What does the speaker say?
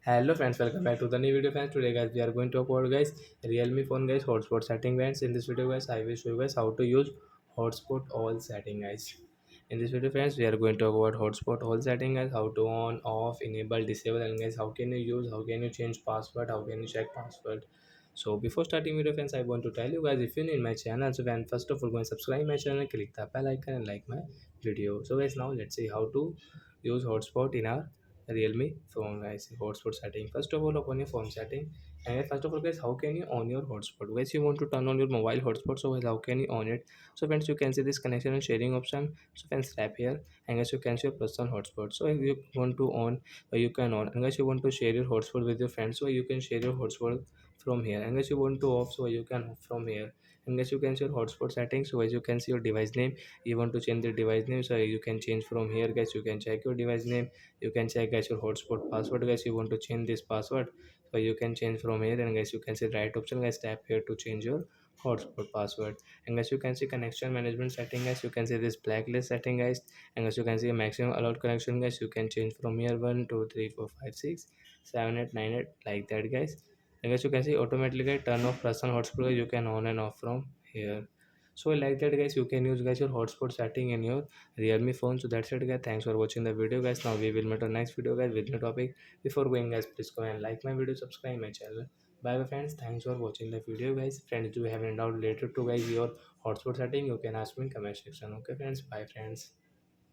Hello friends, welcome back to the new video friends. Today guys we are going to talk about guys Realme phone guys hotspot setting guys. In this video guys I will show you guys how to use hotspot all setting guys. In this video friends we are going to talk about hotspot all setting guys, how to on, off, enable, disable, and guys how can you use, how can you change password, how can you check password. So before starting video friends I want to tell you guys, if you're new in my channel, so then first of all go and subscribe my channel, click the bell icon and like my video. So guys now let's see how to use hotspot in our Realme phone guys. Hotspot setting, first of all open your phone setting, and first of all guys how can you on your hotspot guys. You want to turn on your mobile hotspot, so guys how can you on it. So friends you can see this connection and sharing option, so friends tap here and guys you can see your personal hotspot. So if you want to on, you can on, and guys you want to share your hotspot with your friends, so you can share your hotspot from here, and guys you want to off, so you can off from here, and guys you can see your hotspot settings. So as you can see your device name, you want to change the device name, so you can change from here guys. You can check your device name, you can check guys your hotspot password guys. You want to change this password, so you can change from here, and guys you can see right option guys, tap here to change your hotspot password. And guys you can see connection management setting guys, you can see this blacklist setting guys, and guys you can see maximum allowed connection guys. You can change from here 1 2 3 4 5 6 7 8 9 8 like that guys. And guys you can see automatically guys turn off personal hotspot guys, you can on and off from here. So like that guys you can use guys your hotspot setting in your Realme phone. So that's it guys, thanks for watching the video guys. Now we will meet on next video guys with new topic. Before going guys, please go and like my video, subscribe my channel. Bye bye friends, thanks for watching the video guys. Friends, do you have any doubt related to guys your hotspot setting, you can ask me in comment section. Okay friends, bye friends.